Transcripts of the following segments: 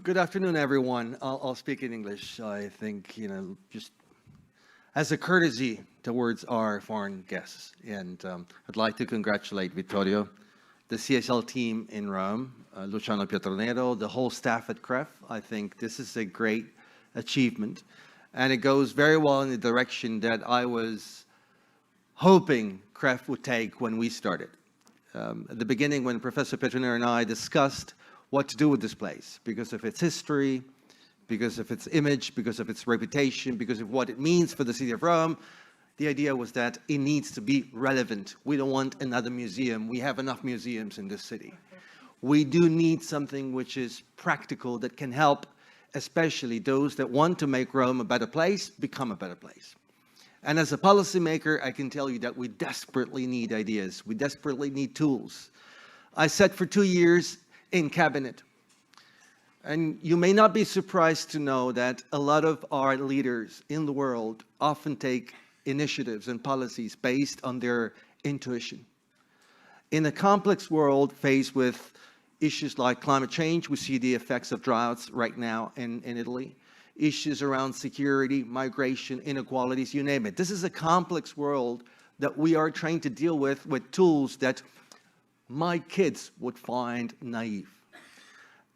Good afternoon, everyone. I'll speak in English. I think, just as a courtesy towards our foreign guests. And I'd like to congratulate Vittorio, the CSL team in Rome, Luciano Pietronero, the whole staff at CREF. I think this is a great achievement. And it goes very well in the direction that I was hoping CREF would take when we started. At the beginning, when Professor Pietronero and I discussed what to do with this place, because of its history, because of its image, because of its reputation, because of what it means for the city of Rome, the idea was that it needs to be relevant. We don't want another museum. We have enough museums in this city. We do need something which is practical, that can help, especially those that want to make Rome a better place, become a better place. And as a policymaker, I can tell you that we desperately need ideas. We desperately need tools. I sat for 2 years in cabinet. And you may not be surprised to know that a lot of our leaders in the world often take initiatives and policies based on their intuition. In a complex world faced with issues like climate change, we see the effects of droughts right now in Italy, issues around security, migration, inequalities, you name it. This is a complex world that we are trying to deal with tools that my kids would find naive.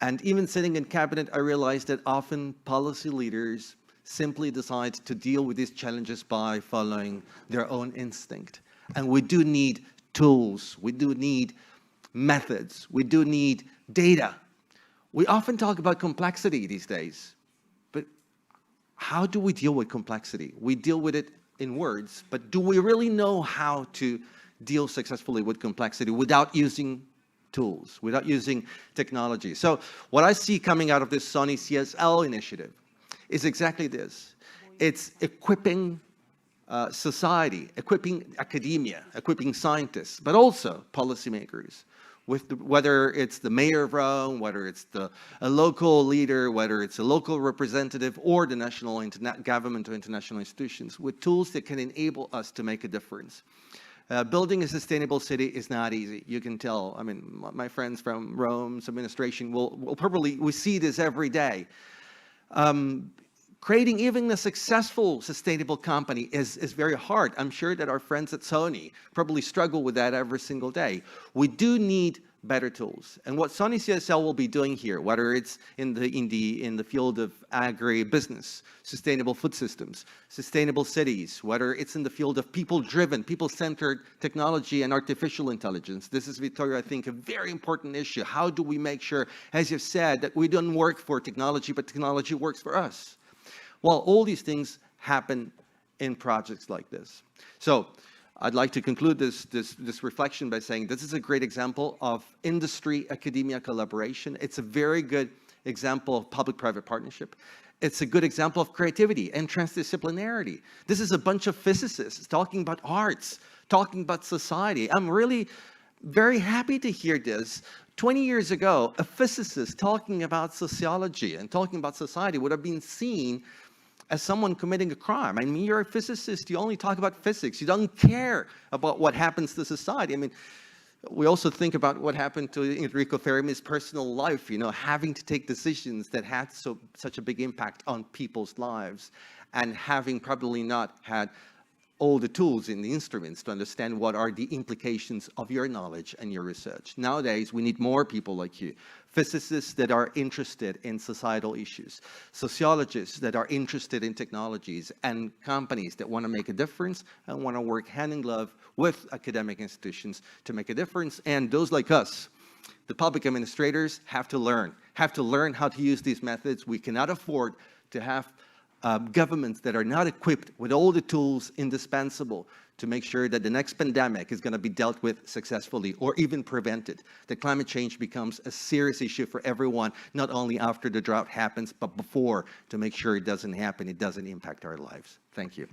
And even sitting in cabinet, I realized that often policy leaders simply decide to deal with these challenges by following their own instinct. And we do need tools, we do need methods, we do need data. We often talk about complexity these days, but how do we deal with complexity? We deal with it in words, but do we really know how to deal successfully with complexity without using tools, without using technology? So what I see coming out of this Sony CSL initiative is exactly this. It's equipping society, equipping academia, equipping scientists, but also policymakers, with whether it's the mayor of Rome, whether it's a local leader, whether it's a local representative, or the national government or international institutions, with tools that can enable us to make a difference. Building a sustainable city is not easy. You can tell. I mean, my friends from Rome's administration we see this every day. Creating even a successful sustainable company is very hard. I'm sure that our friends at Sony probably struggle with that every single day. We do need better tools. And what Sony CSL will be doing here, whether it's in the field of agribusiness, sustainable food systems, sustainable cities, whether it's in the field of people-driven, people-centered technology and artificial intelligence. This is, Vittorio, I think, a very important issue. How do we make sure, as you've said, that we don't work for technology, but technology works for us? Well, all these things happen in projects like this. So I'd like to conclude this reflection by saying this is a great example of industry-academia collaboration. It's a very good example of public-private partnership. It's a good example of creativity and transdisciplinarity. This is a bunch of physicists talking about arts, talking about society. I'm really very happy to hear this. 20 years ago, a physicist talking about sociology and talking about society would have been seen as someone committing a crime. I mean, you're a physicist, you only talk about physics. You don't care about what happens to society. I mean, we also think about what happened to Enrico Fermi's personal life, having to take decisions that had such a big impact on people's lives, and having probably not had all the tools and the instruments to understand what are the implications of your knowledge and your research. Nowadays, we need more people like you, physicists that are interested in societal issues, sociologists that are interested in technologies, and companies that want to make a difference and want to work hand in glove with academic institutions to make a difference. And those like us, the public administrators, have to learn how to use these methods. We cannot afford to have governments that are not equipped with all the tools indispensable to make sure that the next pandemic is going to be dealt with successfully or even prevented. That climate change becomes a serious issue for everyone, not only after the drought happens, but before, to make sure it doesn't happen, it doesn't impact our lives. Thank you.